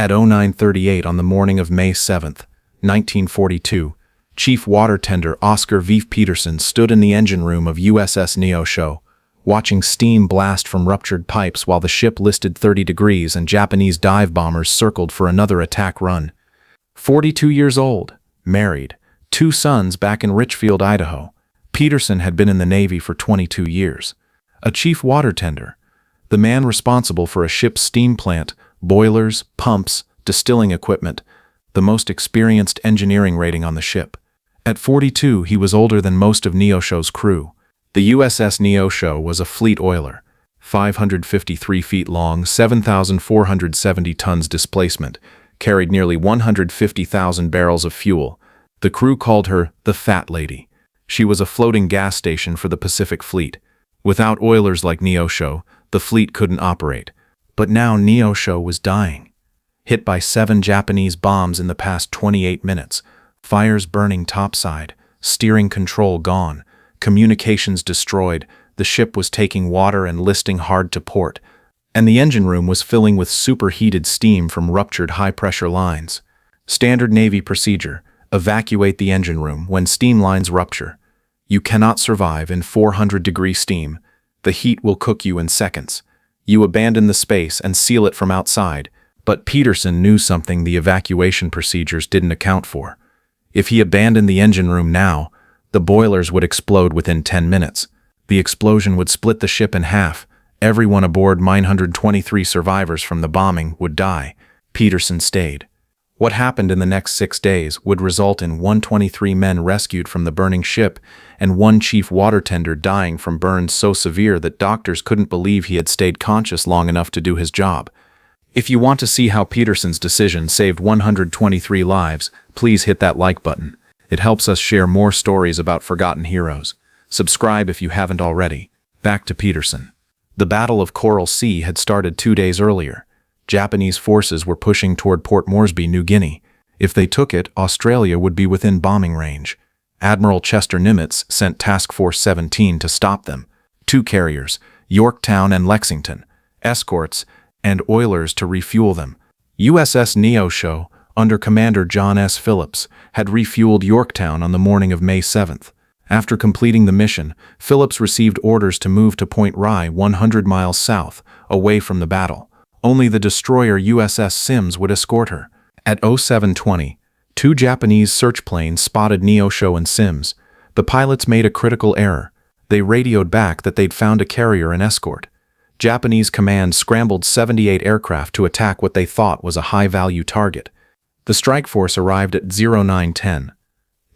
At 09:38 on the morning of May 7, 1942, Chief Watertender Oscar V. Peterson stood in the engine room of USS Neosho, watching steam blast from ruptured pipes while the ship listed 30 degrees and Japanese dive bombers circled for another attack run. 42 years old, married, 2 sons back in Richfield, Idaho, Peterson had been in the Navy for 22 years. A chief watertender, the man responsible for a ship's steam plant, boilers, pumps, distilling equipment, the most experienced engineering rating on the ship. At 42, he was older than most of Neosho's crew. The USS Neosho was a fleet oiler, 553 feet long, 7,470 tons displacement, carried nearly 150,000 barrels of fuel. The crew called her the Fat Lady. She was a floating gas station for the Pacific Fleet. Without oilers like Neosho, the fleet couldn't operate. But now Neosho was dying. Hit by 7 Japanese bombs in the past 28 minutes, fires burning topside, steering control gone, communications destroyed, the ship was taking water and listing hard to port, and the engine room was filling with superheated steam from ruptured high-pressure lines. Standard Navy procedure: evacuate the engine room when steam lines rupture. You cannot survive in 400-degree steam. The heat will cook you in seconds. You abandon the space and seal it from outside, but Peterson knew something the evacuation procedures didn't account for. If he abandoned the engine room now, the boilers would explode within 10 minutes. The explosion would split the ship in half. Everyone aboard 923 survivors from the bombing would die. Peterson stayed. What happened in the next 6 days would result in 123 men rescued from the burning ship and 1 chief watertender dying from burns so severe that doctors couldn't believe he had stayed conscious long enough to do his job. If you want to see how Peterson's decision saved 123 lives, please hit that like button. It helps us share more stories about forgotten heroes. Subscribe if you haven't already. Back to Peterson. The Battle of Coral Sea had started 2 days earlier. Japanese forces were pushing toward Port Moresby, New Guinea. If they took it, Australia would be within bombing range. Admiral Chester Nimitz sent Task Force 17 to stop them. 2 carriers, Yorktown and Lexington, escorts, and oilers to refuel them. USS Neosho, under Commander John S. Phillips, had refueled Yorktown on the morning of May 7th. After completing the mission, Phillips received orders to move to Point Rye 100 miles south, away from the battle. Only the destroyer USS Sims would escort her. At 07:20, 2 Japanese search planes spotted Neosho and Sims. The pilots made a critical error. They radioed back that they'd found a carrier and escort. Japanese command scrambled 78 aircraft to attack what they thought was a high-value target. The strike force arrived at 09:10.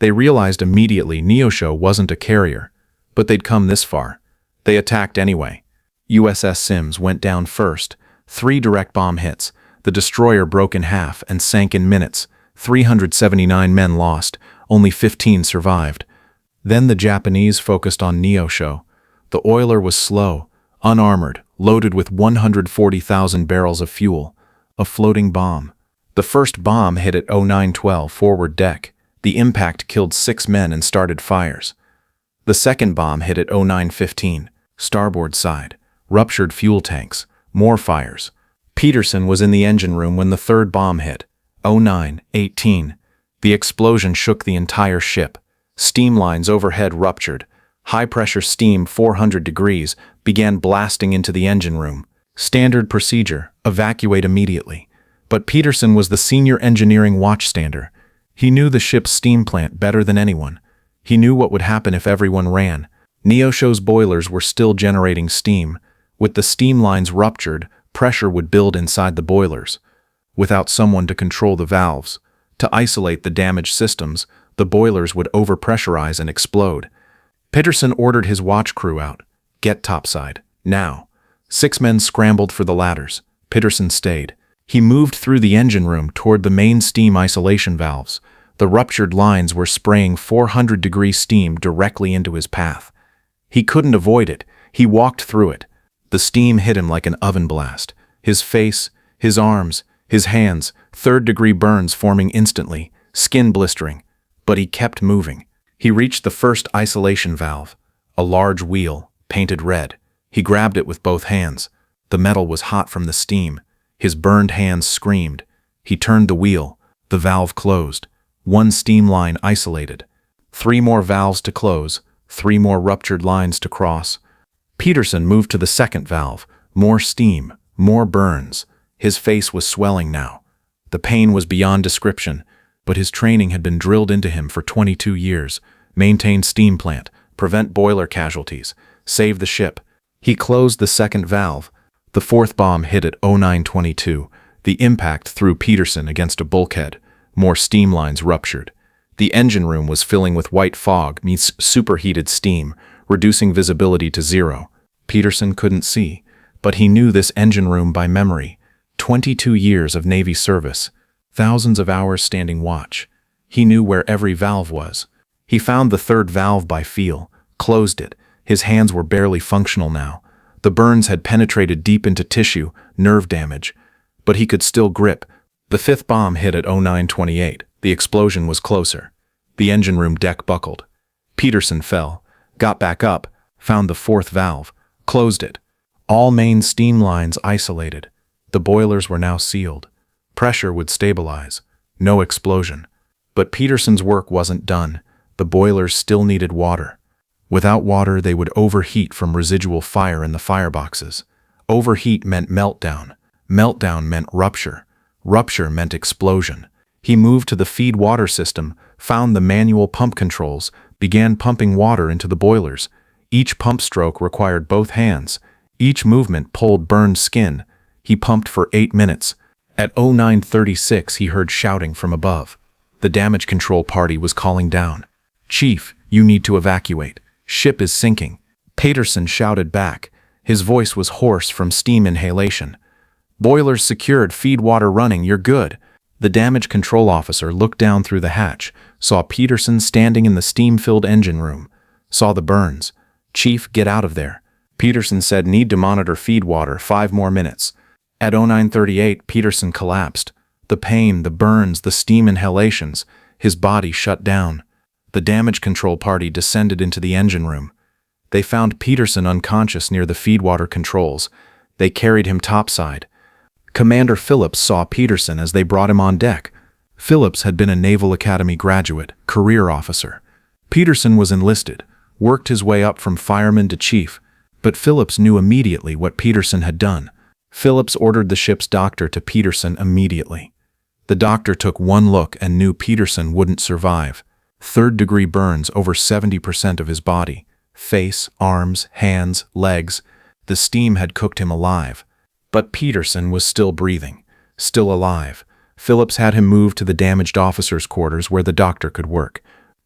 They realized immediately Neosho wasn't a carrier, but they'd come this far. They attacked anyway. USS Sims went down first. 3 direct bomb hits. The destroyer broke in half and sank in minutes. 379 men lost. Only 15 survived. Then the Japanese focused on Neosho. The oiler was slow, unarmored, loaded with 140,000 barrels of fuel. A floating bomb. The first bomb hit at 09:12 forward deck. The impact killed 6 men and started fires. The second bomb hit at 09:15, starboard side. Ruptured fuel tanks. More fires. Peterson was in the engine room when the third bomb hit. 09:18. The explosion shook the entire ship. Steam lines overhead ruptured. High-pressure steam 400 degrees began blasting into the engine room. Standard procedure: evacuate immediately. But Peterson was the senior engineering watchstander. He knew the ship's steam plant better than anyone. He knew what would happen if everyone ran. Neosho's boilers were still generating steam. With the steam lines ruptured, pressure would build inside the boilers. Without someone to control the valves, to isolate the damaged systems, the boilers would overpressurize and explode. Peterson ordered his watch crew out. Get topside, now. 6 men scrambled for the ladders. Peterson stayed. He moved through the engine room toward the main steam isolation valves. The ruptured lines were spraying 400-degree steam directly into his path. He couldn't avoid it. He walked through it. The steam hit him like an oven blast. His face, his arms, his hands, 3rd-degree burns forming instantly, skin blistering. But he kept moving. He reached the first isolation valve, a large wheel, painted red. He grabbed it with both hands. The metal was hot from the steam. His burned hands screamed. He turned the wheel. The valve closed. One steam line isolated. 3 more valves to close. 3 more ruptured lines to cross. Peterson moved to the second valve. More steam. More burns. His face was swelling now. The pain was beyond description, but his training had been drilled into him for 22 years. Maintain steam plant. Prevent boiler casualties. Save the ship. He closed the second valve. The fourth bomb hit at 0922. The impact threw Peterson against a bulkhead. More steam lines ruptured. The engine room was filling with white fog meets superheated steam, reducing visibility to 0. Peterson couldn't see, but he knew this engine room by memory. 22 years of Navy service. Thousands of hours standing watch. He knew where every valve was. He found the third valve by feel, closed it. His hands were barely functional now. The burns had penetrated deep into tissue, nerve damage. But he could still grip. The fifth bomb hit at 0928. The explosion was closer. The engine room deck buckled. Peterson fell, got back up, found the fourth valve, closed it. All main steam lines isolated. The boilers were now sealed. Pressure would stabilize. No explosion. But Peterson's work wasn't done. The boilers still needed water. Without water, they would overheat from residual fire in the fireboxes. Overheat meant meltdown. Meltdown meant rupture. Rupture meant explosion. He moved to the feed water system, found the manual pump controls, began pumping water into the boilers. Each pump stroke required both hands. Each movement pulled burned skin. He pumped for 8 minutes. At 0936, he heard shouting from above. The damage control party was calling down. "Chief, you need to evacuate. Ship is sinking." Peterson shouted back. His voice was hoarse from steam inhalation. "Boilers secured, feed water running, you're good." The damage control officer looked down through the hatch, saw Peterson standing in the steam-filled engine room, saw the burns. "Chief, get out of there." Peterson said, "Need to monitor feed water, 5 more minutes." At 0938, Peterson collapsed. The pain, the burns, the steam inhalations, his body shut down. The damage control party descended into the engine room. They found Peterson unconscious near the feedwater controls. They carried him topside. Commander Phillips saw Peterson as they brought him on deck. Phillips had been a Naval Academy graduate, career officer. Peterson was enlisted, worked his way up from fireman to chief, but Phillips knew immediately what Peterson had done. Phillips ordered the ship's doctor to Peterson immediately. The doctor took one look and knew Peterson wouldn't survive. Third-degree burns over 70% of his body. Face, arms, hands, legs. The steam had cooked him alive. But Peterson was still breathing, still alive. Phillips had him moved to the damaged officers' quarters where the doctor could work.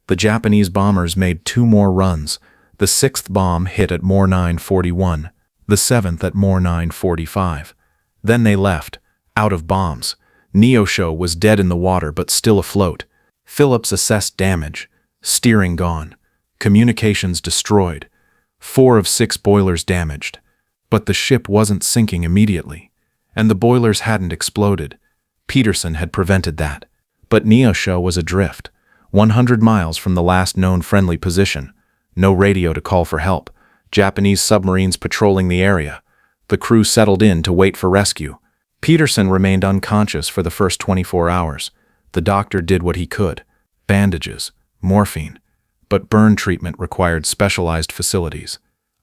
The Japanese bombers made 2 more runs. The 6th bomb hit at more 9:41, the 7th at more 9:45. Then they left, out of bombs. Neosho was dead in the water but still afloat. Phillips assessed damage. Steering gone. Communications destroyed. 4 of 6 boilers damaged. But the ship wasn't sinking immediately, and the boilers hadn't exploded. Peterson had prevented that. But Neosho was adrift, 100 miles from the last known friendly position. No radio to call for help. Japanese submarines patrolling the area. The crew settled in to wait for rescue. Peterson remained unconscious for the first 24 hours. The doctor did what he could. Bandages, morphine. But burn treatment required specialized facilities.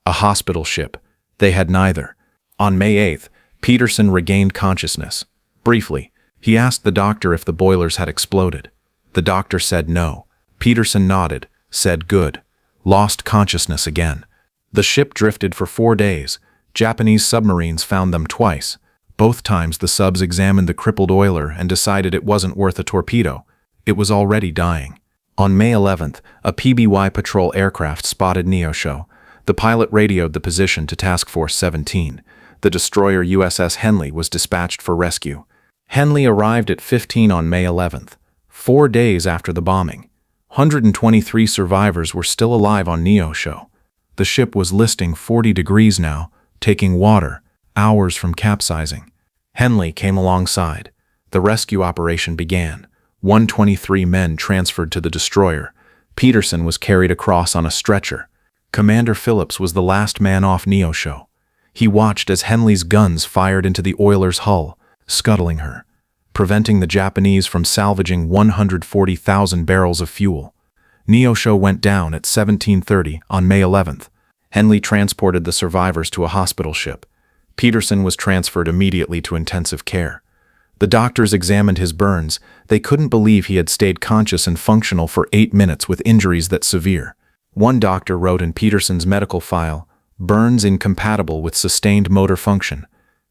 A hospital ship. They had neither. On May 8th, Peterson regained consciousness. Briefly, he asked the doctor if the boilers had exploded. The doctor said no. Peterson nodded, said good. Lost consciousness again. The ship drifted for 4 days. Japanese submarines found them twice. Both times the subs examined the crippled oiler and decided it wasn't worth a torpedo. It was already dying. On May 11th, a PBY patrol aircraft spotted Neosho. The pilot radioed the position to Task Force 17. The destroyer USS Henley was dispatched for rescue. Henley arrived at 15 on May 11th, 4 days after the bombing. 123 survivors were still alive on Neosho. The ship was listing 40 degrees now, taking water, hours from capsizing. Henley came alongside. The rescue operation began. 123 men transferred to the destroyer. Peterson was carried across on a stretcher. Commander Phillips was the last man off Neosho. He watched as Henley's guns fired into the oiler's hull, scuttling her. preventing the Japanese from salvaging 140,000 barrels of fuel. Neosho went down at 17:30 on May 11th. Henley transported the survivors to a hospital ship. Peterson was transferred immediately to intensive care. The doctors examined his burns. They couldn't believe he had stayed conscious and functional for 8 minutes with injuries that severe. One doctor wrote in Peterson's medical file, "Burns incompatible with sustained motor function.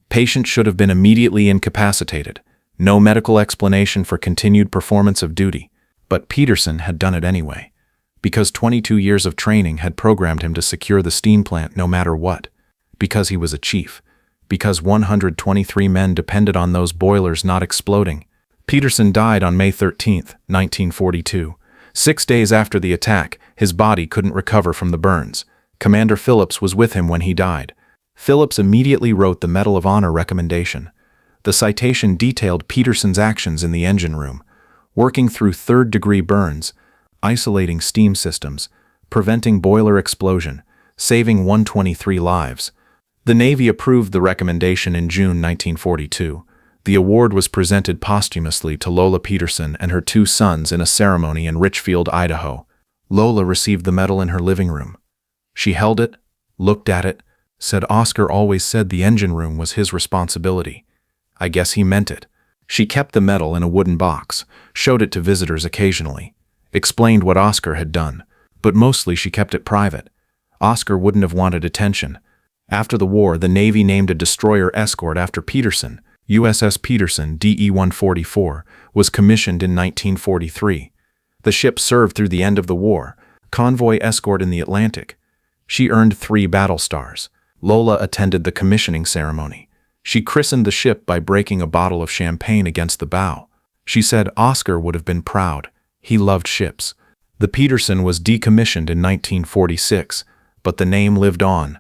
Patient should have been immediately incapacitated. No medical explanation for continued performance of duty." But Peterson had done it anyway, because 22 years of training had programmed him to secure the steam plant no matter what. Because he was a chief. Because 123 men depended on those boilers not exploding. Peterson died on May 13, 1942. 6 days after the attack, his body couldn't recover from the burns. Commander Phillips was with him when he died. Phillips immediately wrote the Medal of Honor recommendation. The citation detailed Peterson's actions in the engine room, working through third-degree burns, isolating steam systems, preventing boiler explosion, saving 123 lives. The Navy approved the recommendation in June 1942. The award was presented posthumously to Lola Peterson and her 2 sons in a ceremony in Richfield, Idaho. Lola received the medal in her living room. She held it, looked at it, said Oscar always said the engine room was his responsibility. I guess he meant it. She kept the medal in a wooden box, showed it to visitors occasionally, explained what Oscar had done, but mostly she kept it private. Oscar wouldn't have wanted attention. After the war, the Navy named a destroyer escort after Peterson. USS Peterson, DE-144, was commissioned in 1943. The ship served through the end of the war, convoy escort in the Atlantic. She earned 3 battle stars. Lola attended the commissioning ceremony. She christened the ship by breaking a bottle of champagne against the bow. She said Oscar would have been proud. He loved ships. The Peterson was decommissioned in 1946, but the name lived on.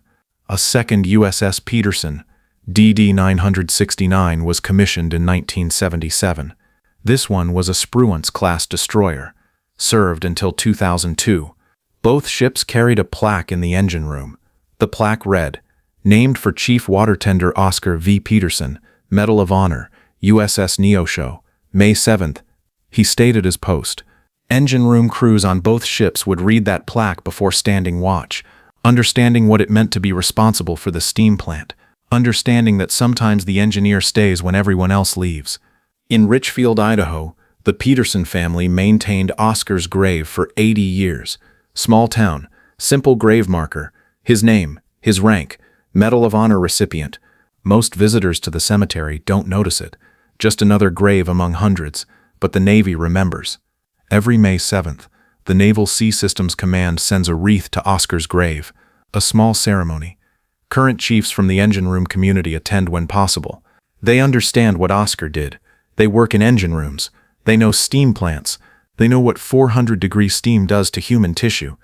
A second USS Peterson, DD-969, was commissioned in 1977. This one was a Spruance-class destroyer, served until 2002. Both ships carried a plaque in the engine room. The plaque read, "Named for Chief Watertender Oscar V. Peterson, Medal of Honor, USS Neosho, May 7th. He stayed at his post. Engine room crews on both ships would read that plaque before standing watch, understanding what it meant to be responsible for the steam plant, understanding that sometimes the engineer stays when everyone else leaves. In Richfield, Idaho, the Peterson family maintained Oscar's grave for 80 years. Small town, simple grave marker, his name, his rank, Medal of Honor recipient. Most visitors to the cemetery don't notice it, just another grave among hundreds, but the Navy remembers. Every May 7th, the Naval Sea Systems Command sends a wreath to Oscar's grave, a small ceremony. Current chiefs from the engine room community attend when possible. They understand what Oscar did. They work in engine rooms. They know steam plants. They know what 400-degree steam does to human tissue.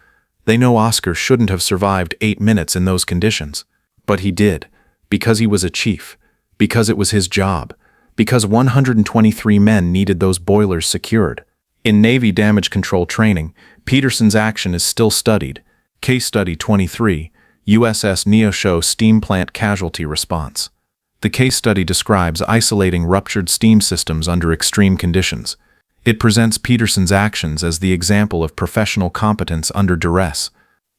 They know Oscar shouldn't have survived 8 minutes in those conditions. But he did, because he was a chief, because it was his job, because 123 men needed those boilers secured. In Navy damage control training, Peterson's action is still studied. Case Study 23, USS Neosho Steam Plant Casualty Response. The case study describes isolating ruptured steam systems under extreme conditions. It presents Peterson's actions as the example of professional competence under duress.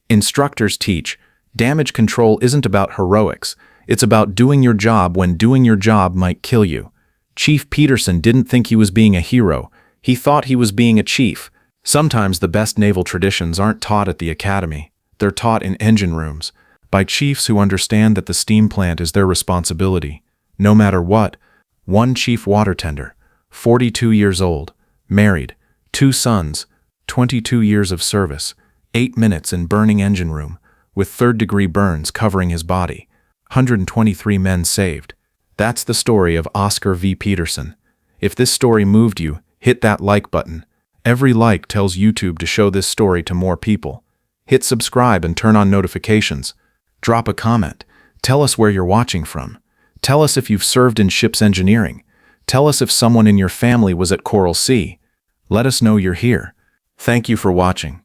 Instructors teach, damage control isn't about heroics, it's about doing your job when doing your job might kill you. Chief Peterson didn't think he was being a hero, he thought he was being a chief. Sometimes the best naval traditions aren't taught at the academy, they're taught in engine rooms, by chiefs who understand that the steam plant is their responsibility, no matter what. One Chief Watertender, 42 years old, married, 2 sons, 22 years of service, 8 minutes in burning engine room, with third-degree burns covering his body, 123 men saved. That's the story of Oscar V. Peterson. If this story moved you, hit that like button. Every like tells YouTube to show this story to more people. Hit subscribe and turn on notifications. Drop a comment. Tell us where you're watching from. Tell us if you've served in ship's engineering. Tell us if someone in your family was at Coral Sea. Let us know you're here. Thank you for watching.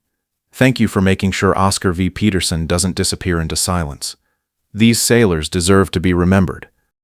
Thank you for making sure Oscar V. Peterson doesn't disappear into silence. These sailors deserve to be remembered.